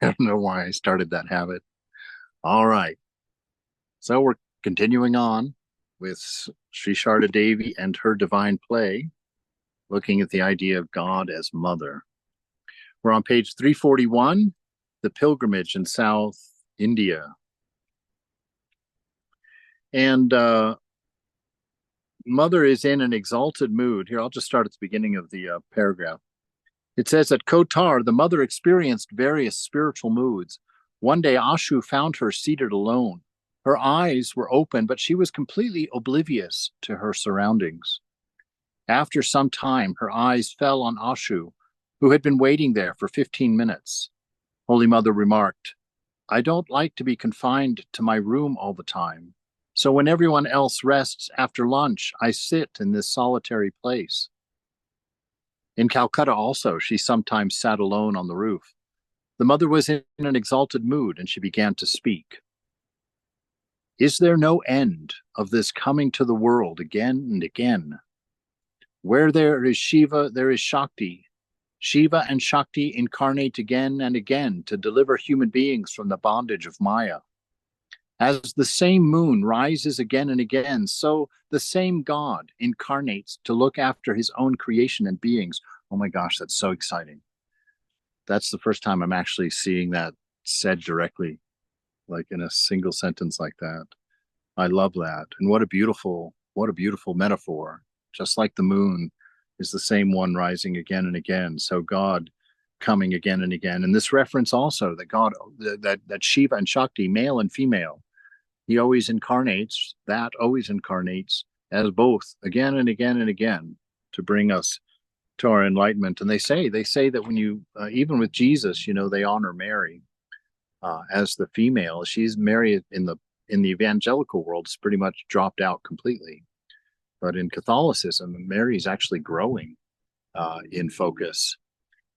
I don't know why I started that habit. All right. So we're continuing on with Sri Sarada Devi and her divine play, looking at the idea of God as mother. We're on page 341, the pilgrimage in South India. And mother is in an exalted mood. Here, I'll just start at the beginning of the paragraph. It says at Kotar, the mother experienced various spiritual moods. One day, Ashu found her seated alone. Her eyes were open, but she was completely oblivious to her surroundings. After some time, her eyes fell on Ashu, who had been waiting there for 15 minutes. Holy Mother remarked, I don't like to be confined to my room all the time. So when everyone else rests after lunch, I sit in this solitary place. In Calcutta also, she sometimes sat alone on the roof. The mother was in an exalted mood, and she began to speak. Is there no end of this coming to the world again and again? Where there is Shiva, there is Shakti. Shiva and Shakti incarnate again and again to deliver human beings from the bondage of Maya. As the same moon rises again and again, so the same God incarnates to look after his own creation and beings. Oh my gosh, that's so exciting. That's the first time I'm actually seeing that said directly, like in a single sentence like that. I love that. And what a beautiful metaphor. Just like the moon is the same one rising again and again. So God coming again and again. And this reference also that God, that Shiva and Shakti, male and female, he always incarnates as both again and again and again to bring us to our enlightenment. And they say that when you, even with Jesus, they honor Mary as the female. She's Mary in the evangelical world is pretty much dropped out completely. But in Catholicism, Mary's actually growing in focus.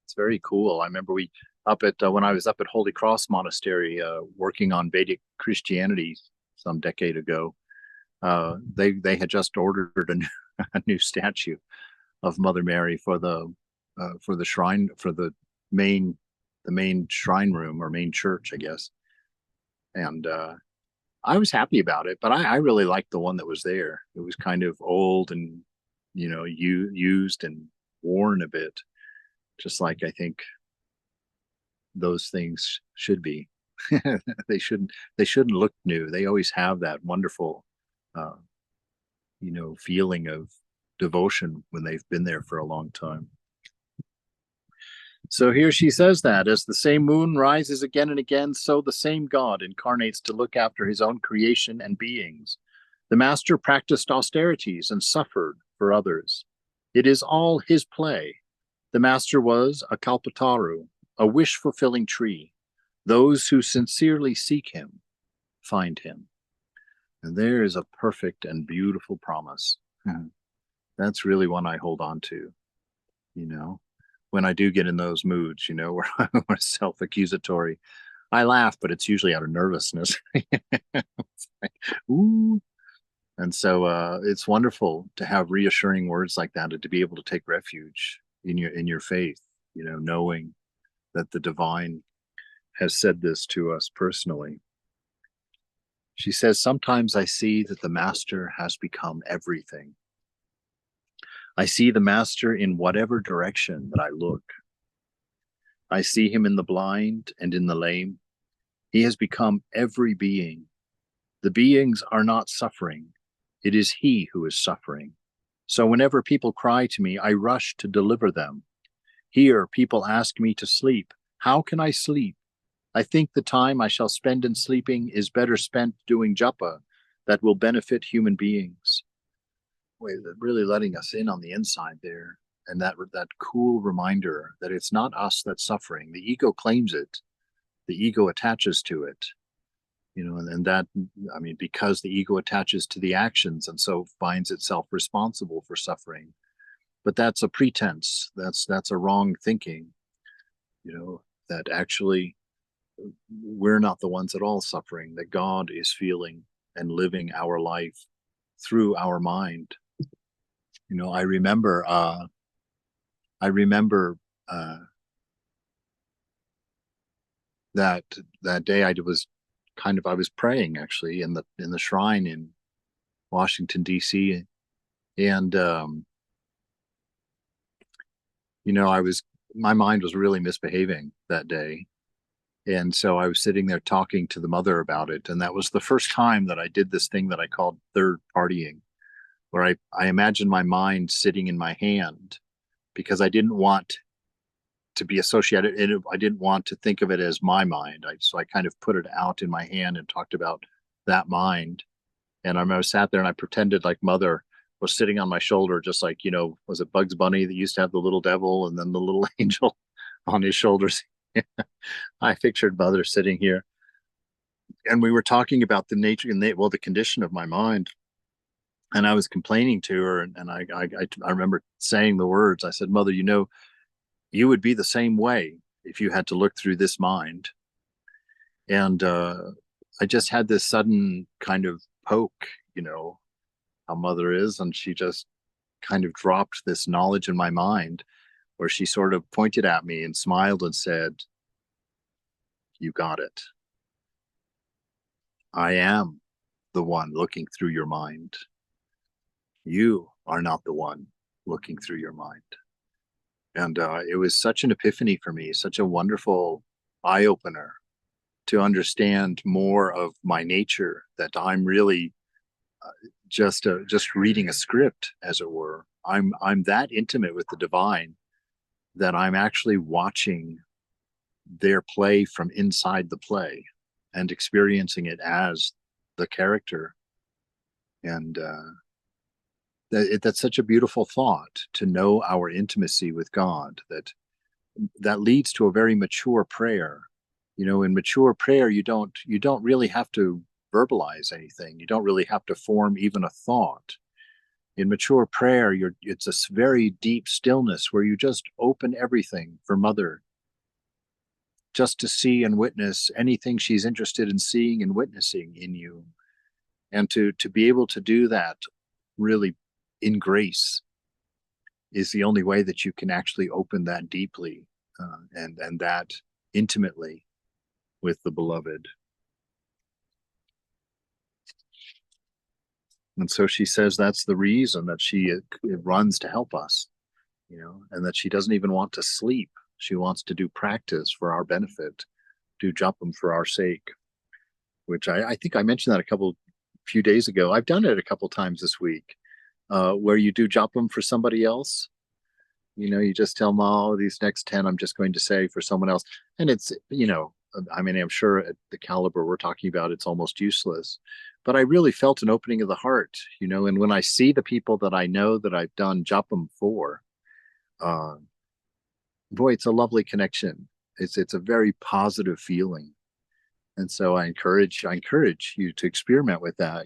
It's very cool. I remember we up at when I was up at Holy Cross Monastery working on Vedic Christianity some decade ago. They had just ordered a new statue of Mother Mary for the shrine for main the main shrine room or main church, I guess. And I was happy about it, but I really liked the one that was there. It was kind of old and used and worn a bit, just like I think those things should be. They shouldn't look new. They always have that wonderful, uh, feeling of devotion when they've been there for a long time. So here she says that as the same moon rises again and again, so the same God incarnates to look after his own creation and beings. The master practiced austerities and suffered for others. It is all his play. The master was a kalpataru, a wish fulfilling tree. Those who sincerely seek him find him. And there is a perfect and beautiful promise. That's really one I hold on to, you know, when I do get in those moods, where I'm self accusatory. I laugh, but it's usually out of nervousness. It's like, ooh. And so it's wonderful to have reassuring words like that and to be able to take refuge in your faith, knowing that the divine has said this to us personally. She says, sometimes I see that the master has become everything. I see the master in whatever direction that I look. I see him in the blind and in the lame. He has become every being. The beings are not suffering. It is he who is suffering. So whenever people cry to me, I rush to deliver them. Here, people ask me to sleep. How can I sleep? I think the time I shall spend in sleeping is better spent doing japa that will benefit human beings. Wait, really letting us in on the inside there. And that cool reminder that it's not us that's suffering. The ego claims it. The ego attaches to it. And that, I mean, because the ego attaches to the actions and so finds itself responsible for suffering. But that's a pretense. That's a wrong thinking, that actually we're not the ones at all suffering, that God is feeling and living our life through our mind. I remember I remember that that day I was praying actually in the shrine in Washington D.C. and my mind was really misbehaving that day. And so I was sitting there talking to the mother about it. And that was the first time that I did this thing that I called third partying, where I imagined my mind sitting in my hand because I didn't want to be associated. I didn't want to think of it as my mind. So I kind of put it out in my hand and talked about that mind. And I remember I sat there and I pretended like mother was sitting on my shoulder, just like, was it Bugs Bunny that used to have the little devil and then the little angel on his shoulders? I pictured mother sitting here, and we were talking about the nature and the condition of my mind. And I was complaining to her, and I remember saying the words. I said, "Mother, you would be the same way if you had to look through this mind." And I just had this sudden kind of poke, how mother is, and she just kind of dropped this knowledge in my mind, where she sort of pointed at me and smiled and said, "You got it. I am the one looking through your mind. You are not the one looking through your mind." And it was such an epiphany for me, such a wonderful eye opener to understand more of my nature, that I'm really just reading a script, as it were. I'm that intimate with the divine that I'm actually watching their play from inside the play and experiencing it as the character. And that's such a beautiful thought, to know our intimacy with God, that leads to a very mature prayer. In mature prayer, you don't really have to verbalize anything. You don't really have to form even a thought. In mature prayer, it's a very deep stillness where you just open everything for mother, just to see and witness anything she's interested in seeing and witnessing in you. And to be able to do that really in grace is the only way that you can actually open that deeply and that intimately with the beloved. And so she says that's the reason that she runs to help us, and that she doesn't even want to sleep. She wants to do practice for our benefit, do japam for our sake, which I think I mentioned that few days ago. I've done it a couple times this week, where you do japam for somebody else. You just tell them, oh, these next 10 I'm just going to say for someone else. And it's, I'm sure at the caliber we're talking about, it's almost useless. But I really felt an opening of the heart, and when I see the people that I know that I've done japam for, boy, it's a lovely connection. It's a very positive feeling. And so I encourage you to experiment with that.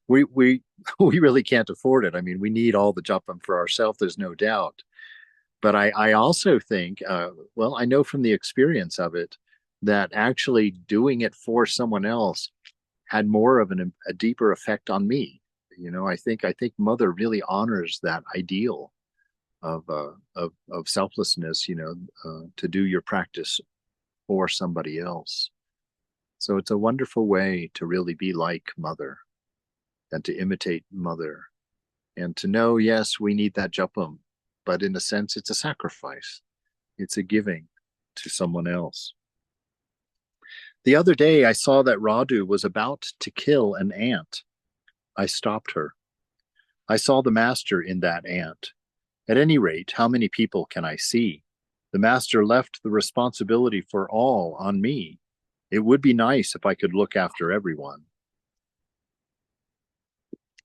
We we really can't afford it. I mean, we need all the japam for ourselves, there's no doubt. But I also think, I know from the experience of it, that actually doing it for someone else had more of a deeper effect on me. I think mother really honors that ideal of selflessness, to do your practice for somebody else. So it's a wonderful way to really be like mother and to imitate mother, and to know, yes, we need that japam, but in a sense, it's a sacrifice. It's a giving to someone else. The other day, I saw that Radu was about to kill an ant. I stopped her. I saw the master in that ant. At any rate, how many people can I see? The master left the responsibility for all on me. It would be nice if I could look after everyone.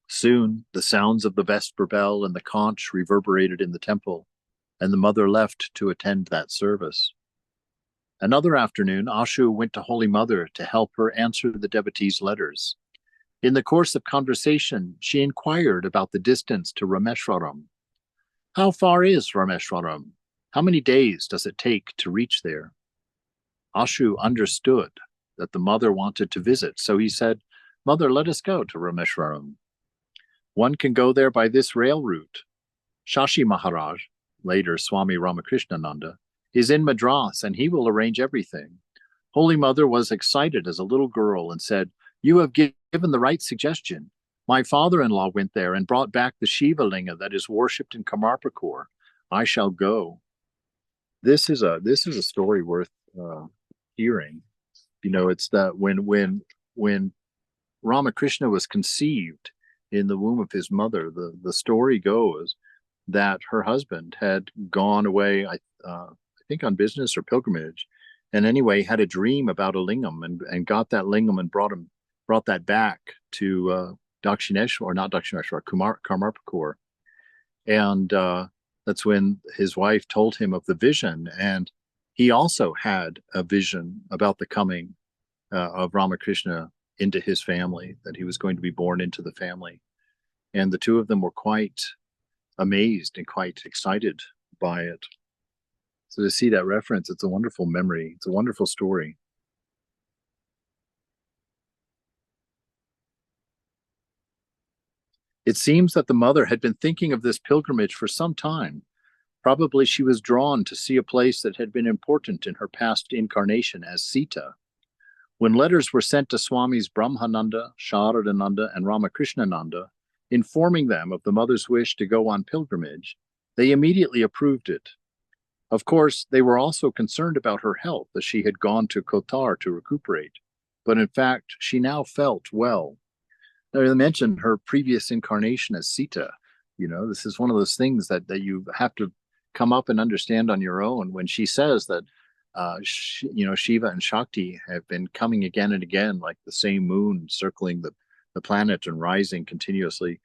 Soon, the sounds of the vesper bell and the conch reverberated in the temple, and the mother left to attend that service. Another afternoon, Ashu went to Holy Mother to help her answer the devotees' letters. In the course of conversation, she inquired about the distance to Rameshwaram. How far is Rameshwaram? How many days does it take to reach there? Ashu understood that the mother wanted to visit, so he said, Mother, let us go to Rameshwaram. One can go there by this rail route. Shashi Maharaj, later Swami Ramakrishnananda, is in Madras, and he will arrange everything. Holy Mother was excited as a little girl and said, "You have given the right suggestion. My father-in-law went there and brought back the Shiva Linga that is worshipped in Kamarpakor. I shall go." This is a story worth hearing. It's that when Ramakrishna was conceived in the womb of his mother, the story goes that her husband had gone away, I think on business or pilgrimage, and anyway had a dream about a lingam and got that lingam and brought that back to Dakshineshwar, or not Dakshineshwar, Karmarpakor, and that's when his wife told him of the vision, and he also had a vision about the coming of Ramakrishna into his family, that he was going to be born into the family. And the two of them were quite amazed and quite excited by it. So to see that reference, it's a wonderful memory. It's a wonderful story. It seems that the mother had been thinking of this pilgrimage for some time. Probably she was drawn to see a place that had been important in her past incarnation as Sita. When letters were sent to Swamis Brahmananda, Sharadananda, and Ramakrishnananda, informing them of the mother's wish to go on pilgrimage, they immediately approved it. Of course, they were also concerned about her health, as she had gone to Kotar to recuperate. But in fact, she now felt well. Now, they mentioned her previous incarnation as Sita. This is one of those things that you have to come up and understand on your own. When she says that, Shiva and Shakti have been coming again and again, like the same moon circling the planet and rising continuously,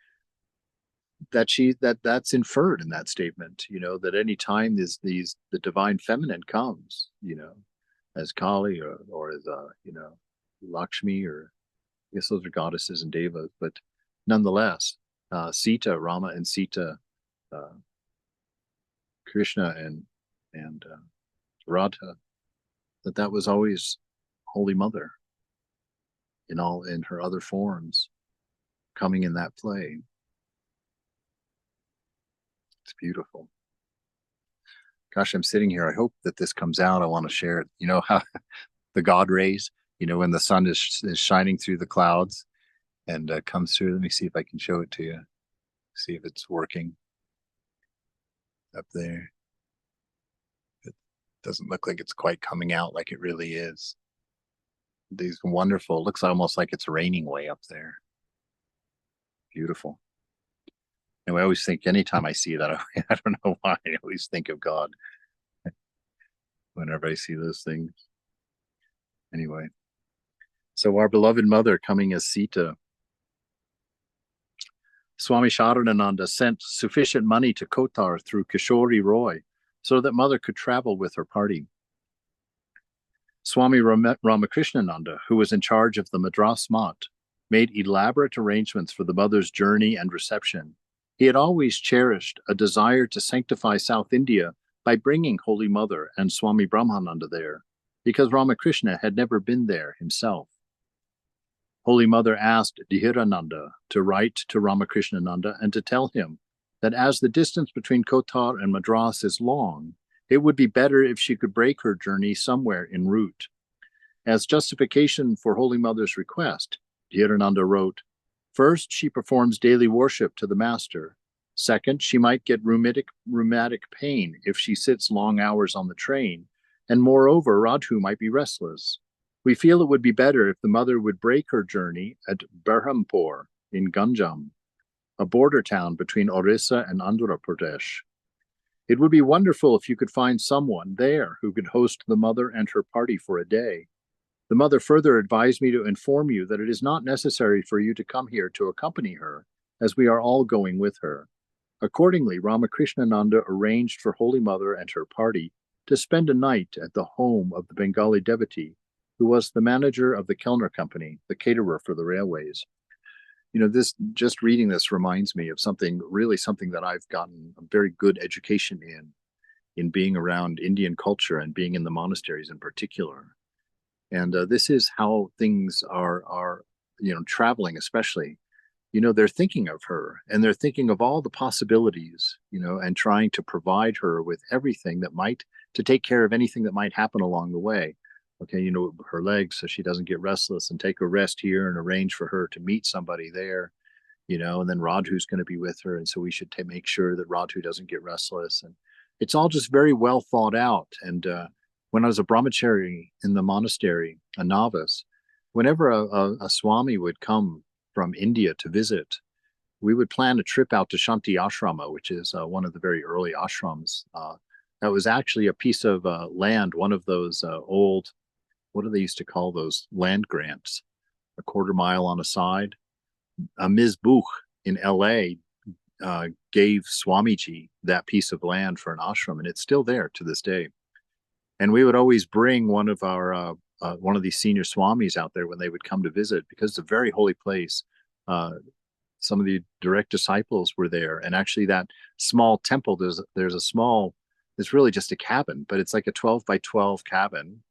that's inferred in that statement, that any time the divine feminine comes, as Kali or as Lakshmi, or I guess those are goddesses and devas, but nonetheless, Sita, Rama and Sita, uh, Krishna and Radha, that was always Holy Mother in her other forms coming in that play. It's beautiful. Gosh, I'm sitting here. I hope that this comes out. I want to share it. How the God rays, when the sun is shining through the clouds and comes through. Let me see if I can show it to you. See if it's working up there. It doesn't look like it's quite coming out like it really is. These wonderful, looks almost like it's raining way up there. Beautiful. And I always think, anytime I see that, I don't know why, I always think of God whenever I see those things. Anyway, so our beloved mother coming as Sita. Swami Sharadananda sent sufficient money to Kotar through Kishori Roy so that mother could travel with her party. Swami Ramakrishnananda, who was in charge of the Madras Mat, made elaborate arrangements for the mother's journey and reception. He had always cherished a desire to sanctify South India by bringing Holy Mother and Swami Brahmananda there, because Ramakrishna had never been there himself. Holy Mother asked Dhirananda to write to Ramakrishnananda and to tell him that as the distance between Kotar and Madras is long, it would be better if she could break her journey somewhere en route. As justification for Holy Mother's request, Dhirananda wrote, "First, she performs daily worship to the Master. Second, she might get rheumatic pain if she sits long hours on the train, and moreover, Radhu might be restless. We feel it would be better if the mother would break her journey at Berhampur in Ganjam, a border town between Orissa and Andhra Pradesh. It would be wonderful if you could find someone there who could host the mother and her party for a day. The mother further advised me to inform you that it is not necessary for you to come here to accompany her, as we are all going with her." Accordingly, Ramakrishnananda arranged for Holy Mother and her party to spend a night at the home of the Bengali devotee, who was the manager of the Kellner Company, the caterer for the railways. This, just reading this reminds me of something that I've gotten a very good education in being around Indian culture and being in the monasteries in particular. And this is how things are traveling, especially. They're thinking of her, and they're thinking of all the possibilities, and trying to provide her with everything to take care of anything that might happen along the way. okay, her legs so she doesn't get restless, and take a rest here and arrange for her to meet somebody there, and then Radhu's going to be with her. And so we should make sure that Radhu doesn't get restless. And it's all just very well thought out. And when I was a brahmachari in the monastery, a novice, whenever a Swami would come from India to visit, we would plan a trip out to Shanti Ashrama, which is one of the very early ashrams. That was actually a piece of land, one of those old, what do they used to call those land grants, a quarter mile on a side. Ms. Buch in LA gave Swamiji that piece of land for an ashram, and it's still there to this day. And we would always bring one of these senior swamis out there when they would come to visit, because it's a very holy place. Some of the direct disciples were there, and actually that small temple, there's a small, it's really just a cabin, but it's like a 12 by 12 cabin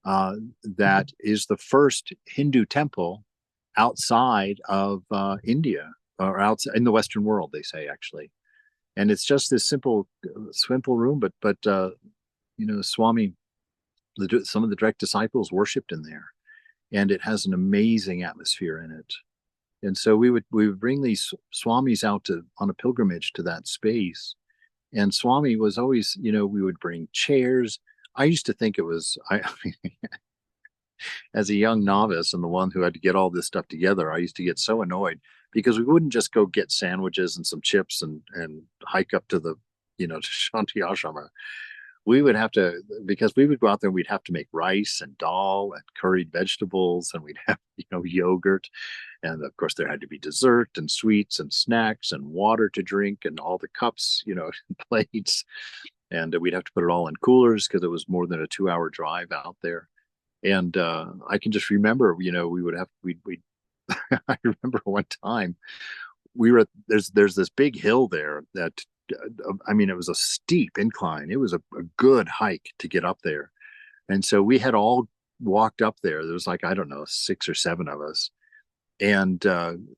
that is the first Hindu temple outside of India, or outside in the Western world, they say, actually. And it's just this simple room, but Swami, some of the direct disciples worshipped in there, and it has an amazing atmosphere in it. And so we would bring these Swamis out on a pilgrimage to that space. And Swami was always, we would bring chairs. I used to think it was, I mean, as a young novice and the one who had to get all this stuff together, I used to get so annoyed because we wouldn't just go get sandwiches and some chips and hike up to the, to Shanti Ashrama. We would have to, because we would go out there and we'd have to make rice and dal and curried vegetables, and we'd have, yogurt. And of course, there had to be dessert and sweets and snacks and water to drink and all the cups, plates. And we'd have to put it all in coolers because it was more than a 2-hour drive out there. And I can just remember, we I remember one time we were there's this big hill there that, it was a steep incline. It was a good hike to get up there. And so we had all walked up there. There was like, I don't know, 6 or 7 of us. And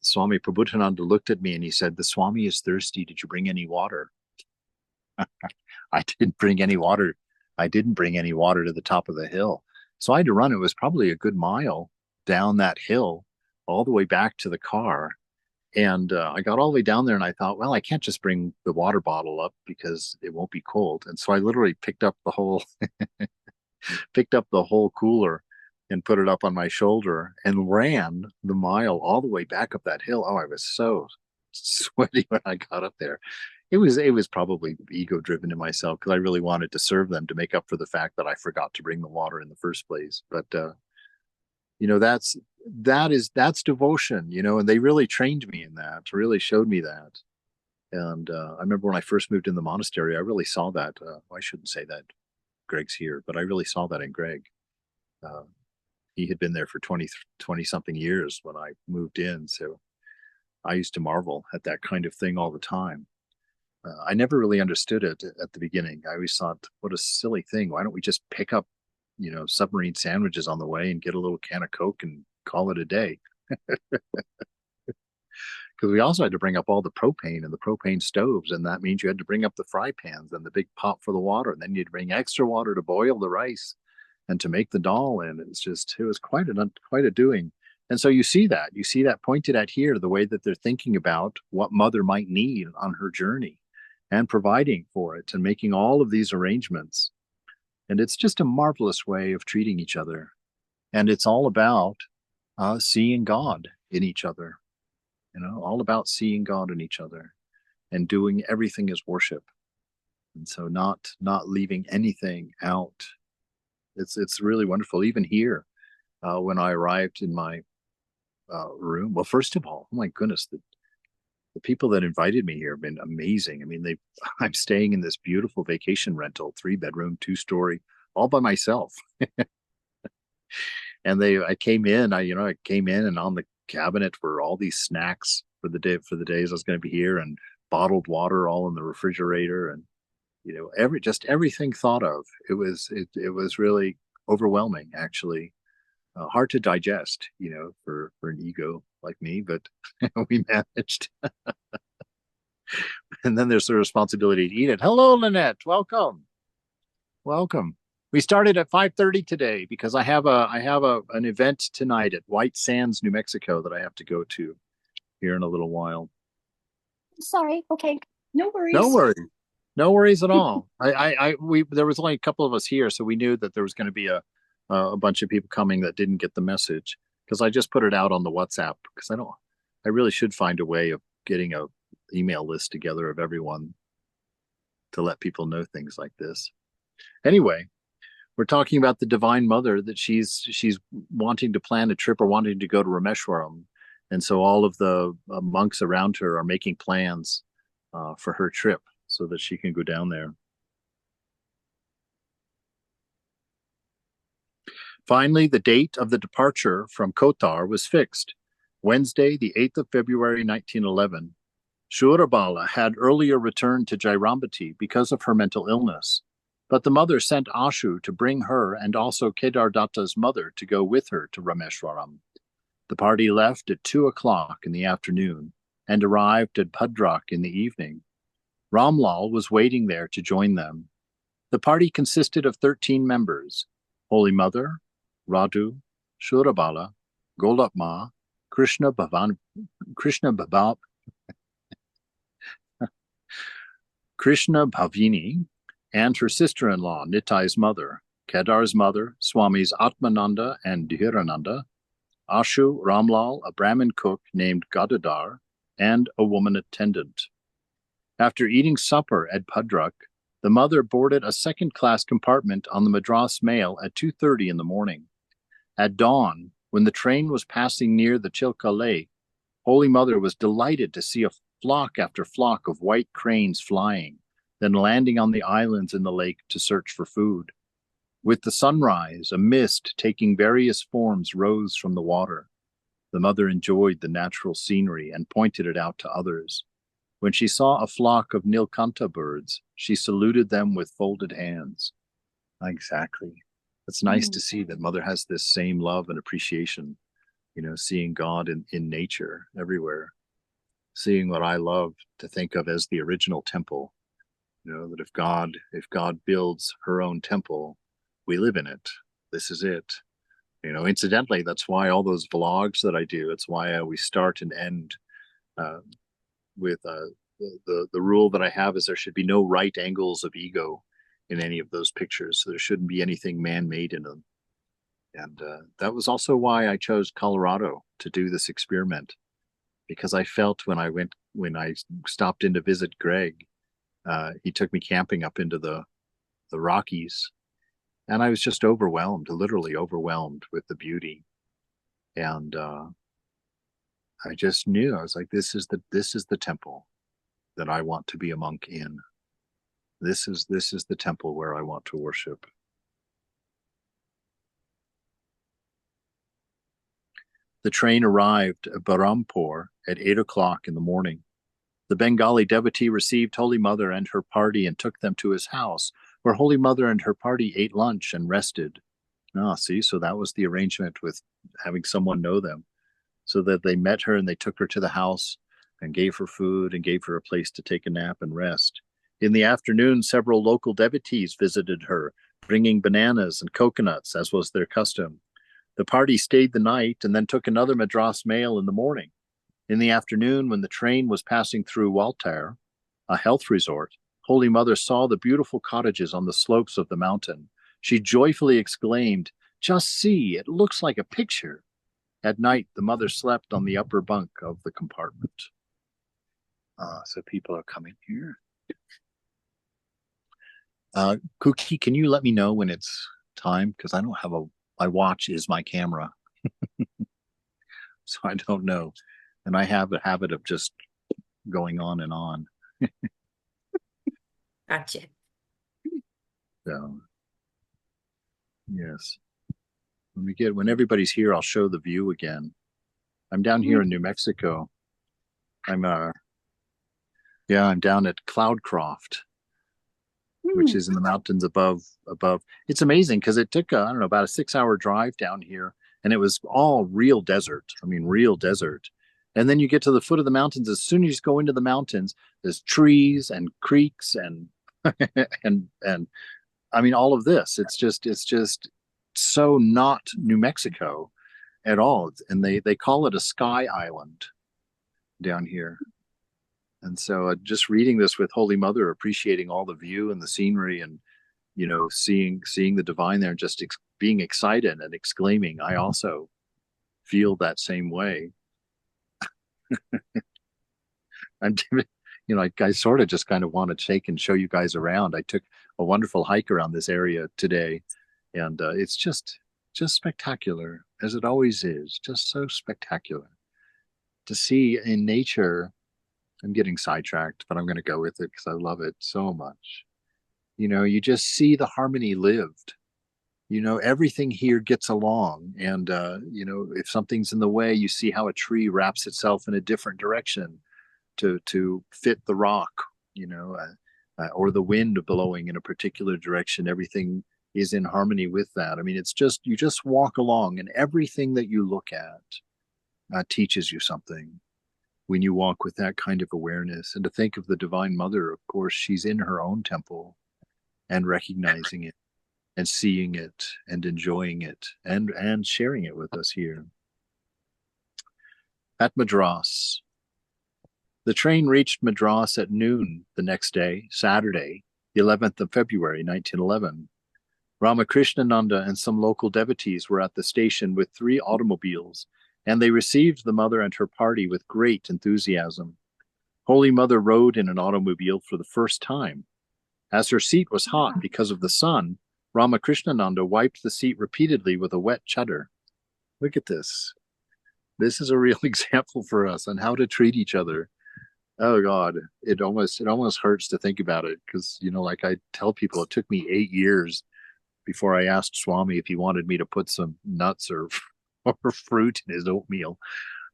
Swami Prabhutananda looked at me and he said, "The Swami is thirsty. Did you bring any water?" I didn't bring any water. I didn't bring any water to the top of the hill. So I had to run. It was probably a good mile down that hill, all the way back to the car. And I got all the way down there and I thought, well, I can't just bring the water bottle up because it won't be cold. And so I literally picked up the whole cooler and put it up on my shoulder and ran the mile all the way back up that hill. Oh, I was so sweaty when I got up there. It was probably ego driven in myself because I really wanted to serve them to make up for the fact that I forgot to bring the water in the first place. But that's devotion, and they really trained me in that, really showed me that. And I remember when I first moved in the monastery, I really saw that. I shouldn't say that Greg's here, but I really saw that in Greg. He had been there for 20 something years when I moved in. So I used to marvel at that kind of thing all the time. I never really understood it at the beginning. I always thought, what a silly thing. Why don't we just pick up, submarine sandwiches on the way and get a little can of Coke and call it a day? Because we also had to bring up all the propane and the propane stoves. And that means you had to bring up the fry pans and the big pot for the water. And then you'd bring extra water to boil the rice and to make the dal. And it was quite a doing. And so you see that pointed at here, the way that they're thinking about what mother might need on her journey and providing for it and making all of these arrangements. And it's just a marvelous way of treating each other. And it's all about seeing God in each other, all about seeing God in each other and doing everything as worship. And so not leaving anything out. It's really wonderful. Even here, when I arrived in my room, well, first of all, oh my goodness, the people that invited me here have been amazing. I mean, I'm staying in this beautiful vacation rental, 3-bedroom, 2-story, all by myself. And I came in and on the cabinet were all these snacks for the days I was going to be here, and bottled water all in the refrigerator, and everything thought of. It was really overwhelming, actually. Hard to digest, for an ego like me, but we managed. And then there's the responsibility to eat it. Hello, Lynette. Welcome. Welcome. We started at 5:30 today because I have an event tonight at White Sands, New Mexico that I have to go to here in a little while. Sorry. Okay. No No worries. worries. No worries at all. We there was only a couple of us here, so we knew that there was going to be a bunch of people coming that didn't get the message because I just put it out on the WhatsApp because I really should find a way of getting a email list together of everyone to let people know things like this. Anyway, we're talking about the Divine Mother that she's wanting to plan a trip or wanting to go to Rameshwaram, and so all of the monks around her are making plans for her trip so that she can go down there. Finally, the date of the departure from Kotar was fixed, Wednesday, the 8th of February, 1911. Shurabala had earlier returned to Jairambati because of her mental illness, but the mother sent Ashu to bring her and also Kedar Datta's mother to go with her to Rameshwaram. The party left at 2 o'clock in the afternoon and arrived at Bhadrak in the evening. Ramlal was waiting there to join them. The party consisted of 13 members: Holy Mother, Radhu, Shurabala, Golapma, Krishna Bhavan, Krishna Bhavan, Krishna Bhavini, and her sister-in-law, Nitai's mother, Kedar's mother, Swamis Atmananda and Dhirananda, Ashu, Ramlal, a Brahmin cook named Gadadhar, and a woman attendant. After eating supper at Bhadrak, the mother boarded a second-class compartment on the Madras Mail at 2:30 in the morning. At dawn, when the train was passing near the Chilka Lake, Holy Mother was delighted to see a flock after flock of white cranes flying, then landing on the islands in the lake to search for food. With the sunrise, a mist taking various forms rose from the water. The mother enjoyed the natural scenery and pointed it out to others. When she saw a flock of Nilkanta birds, she saluted them with folded hands. Exactly. It's nice to see that Mother has this same love and appreciation, seeing God in nature everywhere, seeing what I love to think of as the original temple. That if God builds her own temple, we live in it. This is it. Incidentally, that's why all those vlogs that I do, it's why we start and end uh, with the rule that I have is there should be no right angles of ego in any of those pictures. So there shouldn't be anything man-made in them. And that was also why I chose Colorado to do this experiment, because I felt when I stopped in to visit Greg, he took me camping up into the Rockies, and I was just overwhelmed, literally overwhelmed with the beauty. And I just knew, I was like, this is the temple that I want to be a monk in. This is the temple where I want to worship. The train arrived at Barampur at 8 o'clock in the morning. The Bengali devotee received Holy Mother and her party and took them to his house, where Holy Mother and her party ate lunch and rested. See, so that was the arrangement with having someone know them, so that they met her and they took her to the house and gave her food and gave her a place to take a nap and rest. In the afternoon, several local devotees visited her, bringing bananas and coconuts, as was their custom. The party stayed the night and then took another Madras mail in the morning. In the afternoon, when the train was passing through Waltair, a health resort, Holy Mother saw the beautiful cottages on the slopes of the mountain. She joyfully exclaimed, "Just see, it looks like a picture." At night, the mother slept on the upper bunk of the compartment. So people are coming here. Cookie, can you let me know when it's time? Because I don't have my watch is my camera. So I don't know. And I have a habit of just going on and on. Gotcha. So, yes. When everybody's here, I'll show the view again. I'm down here in New Mexico. I'm down at Cloudcroft, which is in the mountains above. It's amazing because it took I don't know, about a 6-hour drive down here, and it was all real desert. I mean, real desert. And then you get to the foot of the mountains. As soon as you go into the mountains, there's trees and creeks and and I mean, all of this, it's just so not New Mexico at all. And they call it a sky island down here. And so just reading this with Holy Mother, appreciating all the view and the scenery, and seeing the divine there, and just being excited and exclaiming, I also feel that same way. I'm I sort of just kind of want to take and show you guys around. I took a wonderful hike around this area today, and it's just spectacular, as it always is, just so spectacular to see in nature. I'm getting sidetracked, but I'm going to go with it because I love it so much. You just see the harmony lived. Everything here gets along, and if something's in the way, you see how a tree wraps itself in a different direction to fit the rock, or the wind blowing in a particular direction. Everything is in harmony with that. I mean, it's just you just walk along, and everything that you look at teaches you something when you walk with that kind of awareness. And to think of the Divine Mother, of course, she's in her own temple and recognizing it and seeing it and enjoying it and sharing it with us here. At Madras. The train reached Madras at noon the next day, Saturday, the 11th of February, 1911. Ramakrishnananda and some local devotees were at the station with 3 automobiles, and they received the mother and her party with great enthusiasm. Holy Mother rode in an automobile for the first time. As her seat was hot because of the sun, Ramakrishnananda wiped the seat repeatedly with a wet chadar. Look at this. This is a real example for us on how to treat each other. Oh God, it almost hurts to think about it, because like I tell people, it took me 8 years before I asked Swami if he wanted me to put some nuts or fruit in his oatmeal.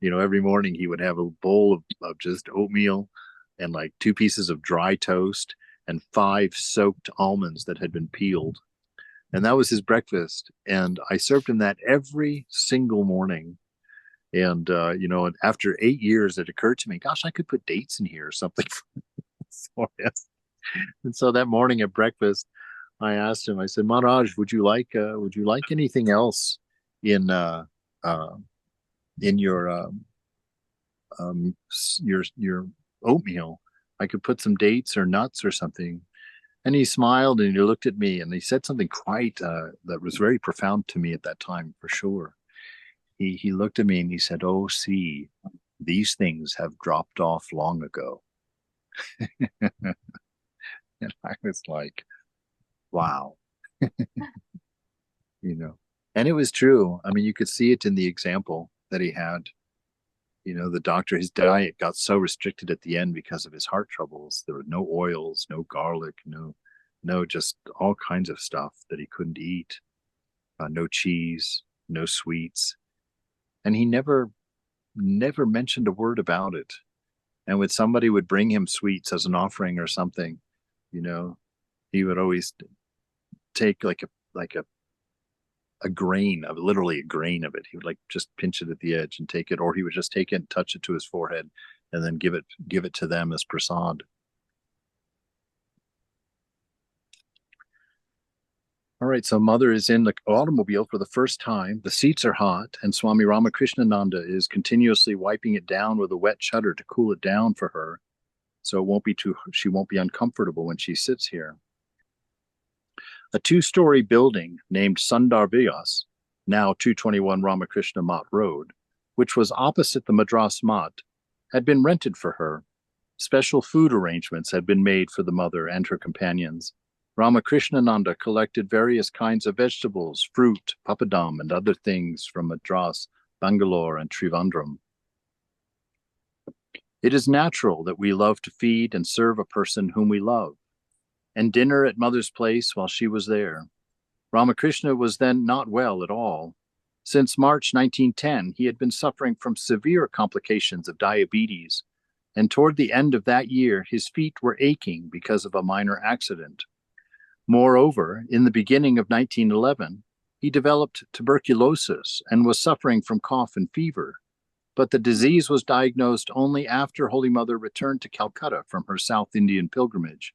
Every morning he would have a bowl of just oatmeal and like 2 pieces of dry toast and 5 soaked almonds that had been peeled. And that was his breakfast. And I served him that every single morning. And, after 8 years, it occurred to me, gosh, I could put dates in here or something. And so that morning at breakfast, I asked him, I said, Maharaj, would you like anything else in your your oatmeal? I could put some dates or nuts or something. And he smiled and he looked at me and he said something quite that was very profound to me at that time, for sure. He looked at me and he said, "Oh, see, these things have dropped off long ago." And I was like, wow. And it was true. I mean, you could see it in the example that he had. The doctor, his diet got so restricted at the end because of his heart troubles. There were no oils, no garlic, no, just all kinds of stuff that he couldn't eat. No cheese, no sweets. And he never mentioned a word about it. And when somebody would bring him sweets as an offering or something, he would always take like a grain of literally a grain of it. He would like just pinch it at the edge and take it, or he would just take it and touch it to his forehead and then give it to them as prasad. All right, so Mother is in the automobile for the first time. The seats are hot, and Swami Ramakrishnananda is continuously wiping it down with a wet chadar to cool it down for her, so she won't be uncomfortable when she sits here. A 2-story building named Sundar Vilas, now 221 Ramakrishna Math Road, which was opposite the Madras Math, had been rented for her. Special food arrangements had been made for the mother and her companions. Ramakrishnananda collected various kinds of vegetables, fruit, papadam, and other things from Madras, Bangalore, and Trivandrum. It is natural that we love to feed and serve a person whom we love. And dinner at Mother's place while she was there. Ramakrishna was then not well at all. Since March 1910, he had been suffering from severe complications of diabetes, and toward the end of that year, his feet were aching because of a minor accident. Moreover, in the beginning of 1911, he developed tuberculosis and was suffering from cough and fever. But the disease was diagnosed only after Holy Mother returned to Calcutta from her South Indian pilgrimage.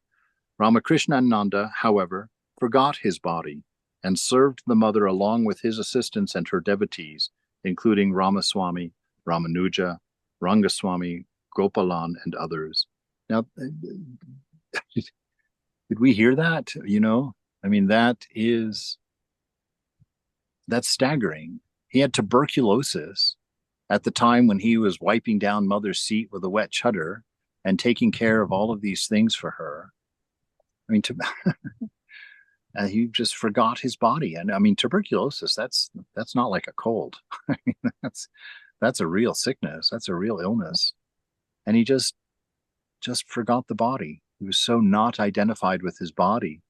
Ramakrishnananda, however, forgot his body, and served the mother along with his assistants and her devotees, including Ramaswamy, Ramanuja, Rangaswamy, Gopalan, and others. Now, did we hear that? I mean, that's staggering. He had tuberculosis at the time when he was wiping down mother's seat with a wet chutter and taking care of all of these things for her. I mean, he just forgot his body. And I mean, tuberculosis, that's not like a cold. I mean, that's a real sickness. That's a real illness. And he just forgot the body. He was so not identified with his body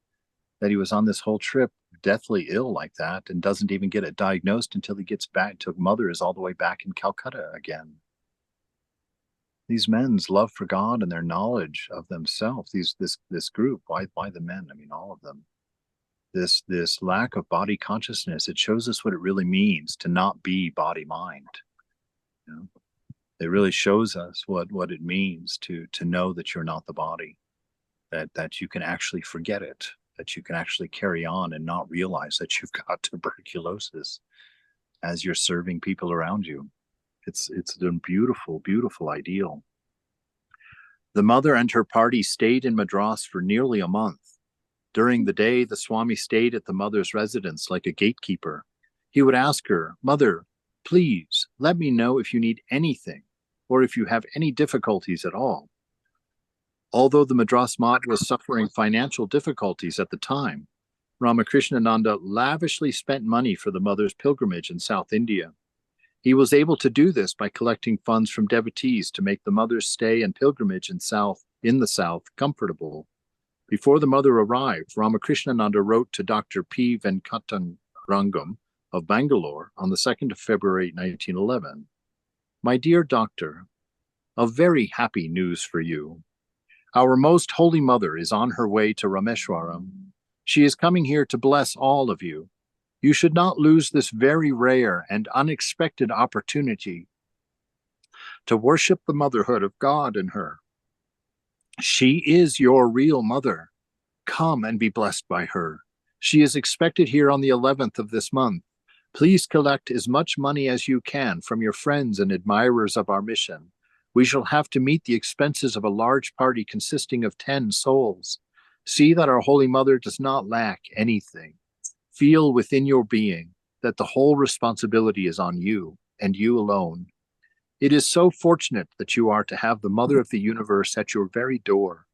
that he was on this whole trip deathly ill like that and doesn't even get it diagnosed until he gets back to mother is all the way back in Calcutta again. These men's love for God and their knowledge of themselves, this group, why the men? I mean, all of them. This lack of body consciousness, it shows us what it really means to not be body mind. It really shows us what it means to know that you're not the body, that you can actually forget it, that you can actually carry on and not realize that you've got tuberculosis as you're serving people around you. It's a beautiful, beautiful ideal. The mother and her party stayed in Madras for nearly a month. During the day, the Swami stayed at the mother's residence like a gatekeeper. He would ask her, "Mother, please let me know if you need anything or if you have any difficulties at all." Although the Madras Math was suffering financial difficulties at the time, Ramakrishnananda lavishly spent money for the mother's pilgrimage in South India. He was able to do this by collecting funds from devotees to make the mother's stay and pilgrimage in the south comfortable. Before the mother arrived, Ramakrishnananda wrote to Dr. P. Venkatarangam of Bangalore on the 2nd of February 1911. "My dear doctor, a very happy news for you. Our most holy mother is on her way to Rameshwaram. She is coming here to bless all of you. You should not lose this very rare and unexpected opportunity to worship the motherhood of God in her. She is your real mother. Come and be blessed by her. She is expected here on the 11th of this month. Please collect as much money as you can from your friends and admirers of our mission. We shall have to meet the expenses of a large party consisting of 10 souls. See that our Holy Mother does not lack anything. Feel within your being that the whole responsibility is on you and you alone. It is so fortunate that you are to have the Mother of the Universe at your very door.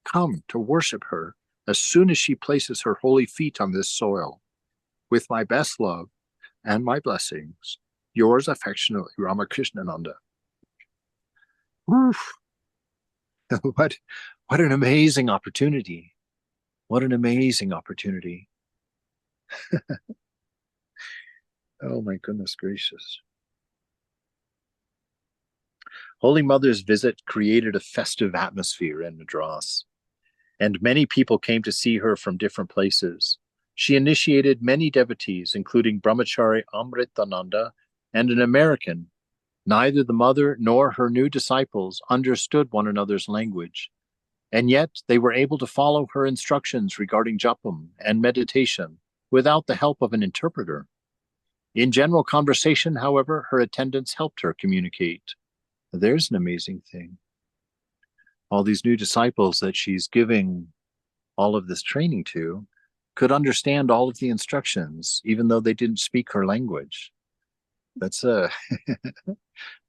Come to worship her as soon as she places her holy feet on this soil. With my best love and my blessings, yours affectionately, Ramakrishnananda." Oof. What an amazing opportunity. What an amazing opportunity. Oh my goodness gracious. Holy Mother's visit created a festive atmosphere in Madras, and many people came to see her from different places. She initiated many devotees, including Brahmachari Amritananda and an American. Neither the mother nor her new disciples understood one another's language, and yet they were able to follow her instructions regarding japam and meditation without the help of an interpreter. In general conversation, however, her attendants helped her communicate. There's an amazing thing. All these new disciples that she's giving all of this training to could understand all of the instructions, even though they didn't speak her language. That's and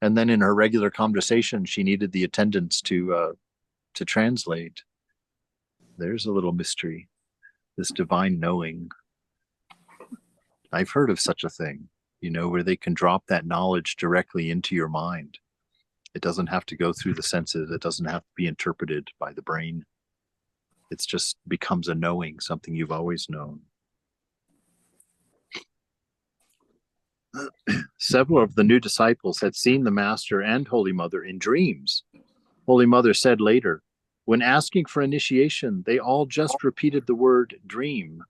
then in her regular conversation, she needed the attendants to translate. There's a little mystery, this divine knowing. I've heard of such a thing, where they can drop that knowledge directly into your mind. It doesn't have to go through the senses. It doesn't have to be interpreted by the brain. It just becomes a knowing, something you've always known. Several of the new disciples had seen the Master and Holy Mother in dreams. Holy Mother said later, when asking for initiation, they all just repeated the word dream.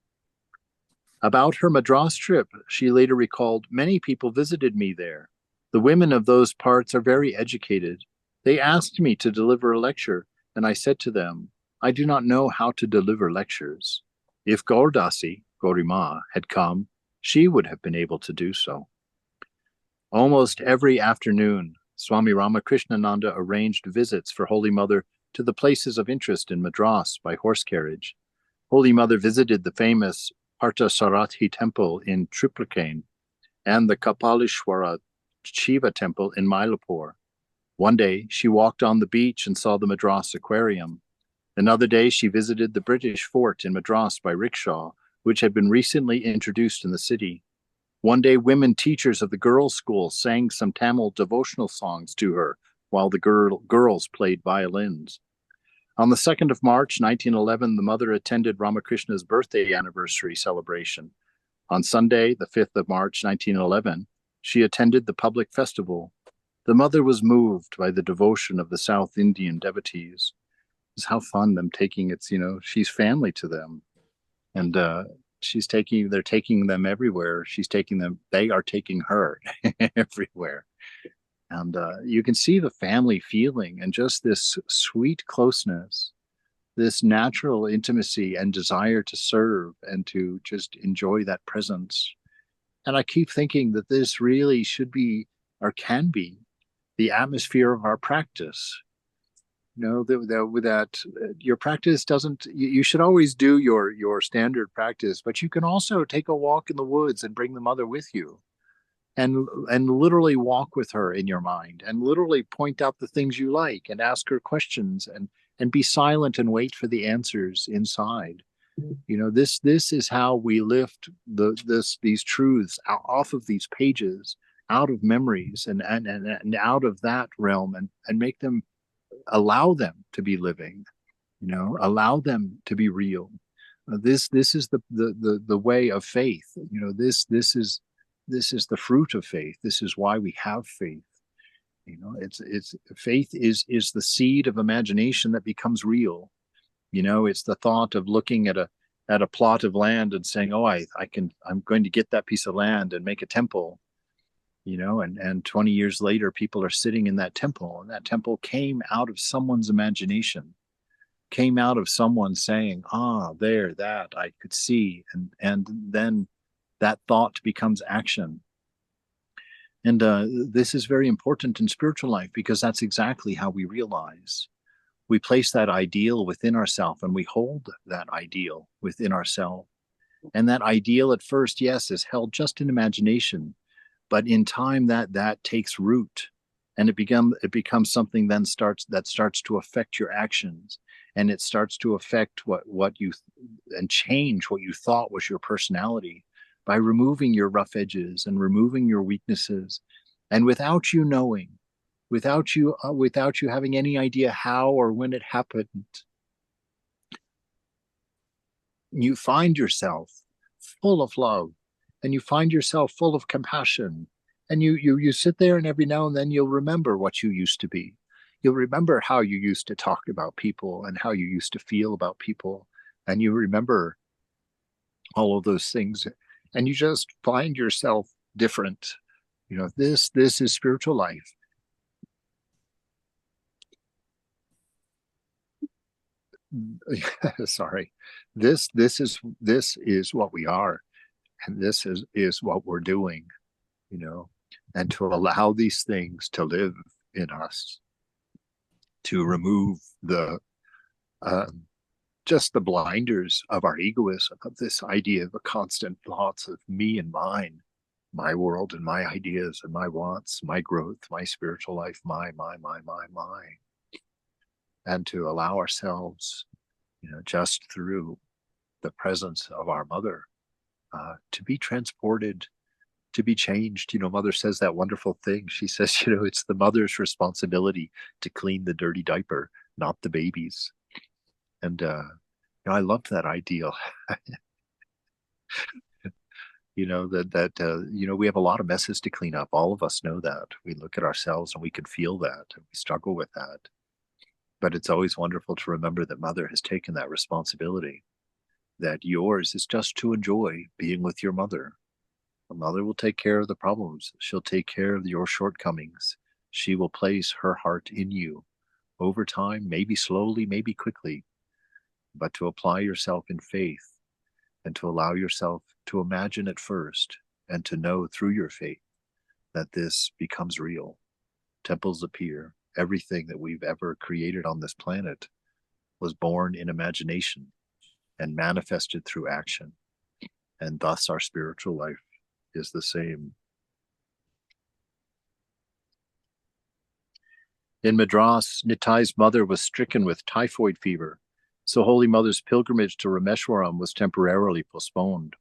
About her Madras trip, she later recalled, many people visited me there. The women of those parts are very educated. They asked me to deliver a lecture, and I said to them, I do not know how to deliver lectures. If Gaurdasi, Gaurima, had come, she would have been able to do so. Almost every afternoon, Swami Ramakrishnananda arranged visits for Holy Mother to the places of interest in Madras by horse carriage. Holy Mother visited the famous Parthasarathi temple in Triplicane and the Kapalishwara Shiva temple in Mylapore. One day, she walked on the beach and saw the Madras Aquarium. Another day, she visited the British fort in Madras by rickshaw, which had been recently introduced in the city. One day, women teachers of the girls' school sang some Tamil devotional songs to her while the girls played violins. On the 2nd of March, 1911, the mother attended Ramakrishna's birthday anniversary celebration. On Sunday, the 5th of March, 1911, she attended the public festival. The mother was moved by the devotion of the South Indian devotees. It's how fun them taking it's, she's family to them. And they're taking them everywhere. They are taking her everywhere. And you can see the family feeling and just this sweet closeness, this natural intimacy and desire to serve and to just enjoy that presence. And I keep thinking that this really should be or can be the atmosphere of our practice. That your practice doesn't, you should always do your standard practice, but you can also take a walk in the woods and bring the mother with you and literally walk with her in your mind and literally point out the things you like and ask her questions and be silent and wait for the answers inside. This is how we lift these truths off of these pages, out of memories and out of that realm and make them, allow them to be living, allow them to be real. This is the way of faith. This is the fruit of faith. This is why we have faith. It's faith is the seed of imagination that becomes real. It's the thought of looking at a plot of land and saying, oh, I'm going to get that piece of land and make a temple. And 20 years later, people are sitting in that temple, and that temple came out of someone's imagination, came out of someone saying, there, that I could see. And then that thought becomes action. And this is very important in spiritual life because that's exactly how we realize. We place that ideal within ourselves and we hold that ideal within ourselves. And that ideal at first, yes, is held just in imagination. But in time, that takes root, and it becomes something then starts to affect your actions, and it starts to affect what you and change what you thought was your personality by removing your rough edges and removing your weaknesses, and without you knowing, without you having any idea how or when it happened, you find yourself full of love. And you find yourself full of compassion, and you sit there, and every now and then you'll remember what you used to be. You'll remember how you used to talk about people and how you used to feel about people, and you remember all of those things, and you just find yourself different. This is spiritual life. Sorry, this is what we are. And this is what we're doing, and to allow these things to live in us, to remove just the blinders of our egoism, of this idea of the constant thoughts of me and mine, my world and my ideas and my wants, my growth, my spiritual life, my, and to allow ourselves, just through the presence of our mother, to be transported, to be changed. Mother says that wonderful thing. She says, it's the mother's responsibility to clean the dirty diaper, not the baby's. And, I love that ideal. We have a lot of messes to clean up. All of us know that. We look at ourselves and we can feel that, and we struggle with that. But it's always wonderful to remember that Mother has taken that responsibility, that yours is just to enjoy being with your mother. The mother will take care of the problems. She'll take care of your shortcomings. She will place her heart in you over time, maybe slowly, maybe quickly, but to apply yourself in faith and to allow yourself to imagine at first and to know through your faith that this becomes real. Temples appear. Everything that we've ever created on this planet was born in imagination and manifested through action. And thus our spiritual life is the same. In Madras, Nitai's mother was stricken with typhoid fever, so Holy Mother's pilgrimage to Rameshwaram was temporarily postponed.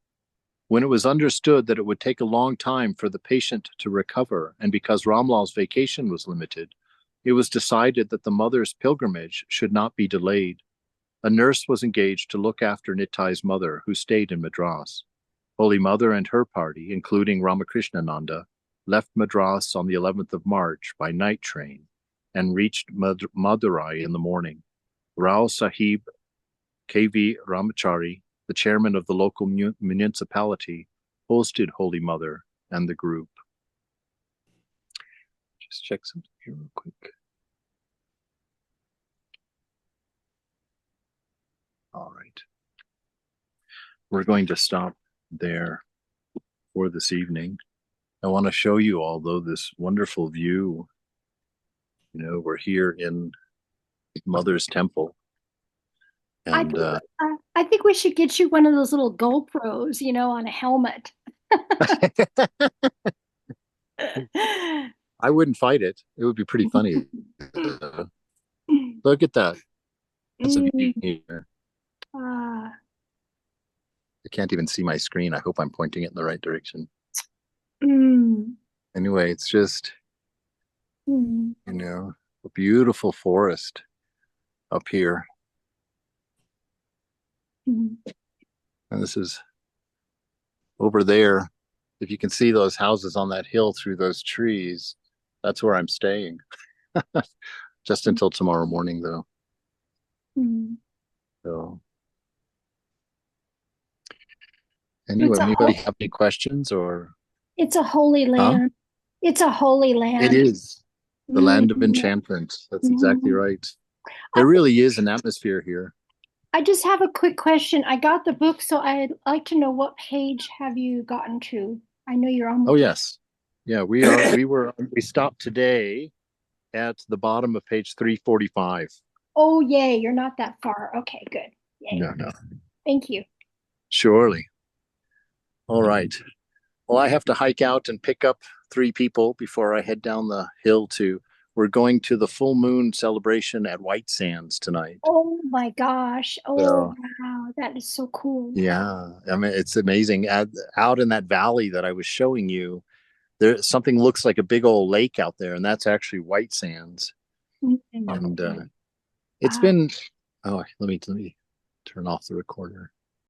When it was understood that it would take a long time for the patient to recover, and because Ramlal's vacation was limited, it was decided that the mother's pilgrimage should not be delayed. A nurse was engaged to look after Nitai's mother, who stayed in Madras. Holy Mother and her party, including Ramakrishnananda, left Madras on the 11th of March by night train and reached Madurai in the morning. Rao Sahib K.V. Ramachari, the chairman of the local municipality, hosted Holy Mother and the group. Just check something here real quick. All right. We're going to stop there for this evening. I want to show you all, though, this wonderful view. You know, we're here in Mother's Temple. And I think we should get you one of those little GoPros, you know, on a helmet. I wouldn't fight it. It would be pretty funny. Look at that. That's a view here. I can't even see my screen. I hope I'm pointing it in the right direction. Anyway, it's just, you know, a beautiful forest up here. And this is over there. If you can see those houses on that hill through those trees, that's where I'm staying. Just until tomorrow morning, though. So, anyway, anybody have any questions or? It's a holy land. It's a holy land. It is the land of enchantment. That's exactly right. There really is an atmosphere here. I just have a quick question. I got the book, so I'd like to know what page have you gotten to? I know you're almost. Oh yes, yeah. We stopped today at the bottom of page 345. Oh yay! You're not that far. Okay, good. Yay. No. Thank you. Surely. All right. Well, I have to hike out and pick up 3 people before I head down the hill to. We're going to the full moon celebration at White Sands tonight. Oh my gosh. Oh, wow. That is so cool. Yeah. I mean, it's amazing. Out in that valley that I was showing you, there something looks like a big old lake out there, and that's actually White Sands. And it's been, let me turn off the recorder.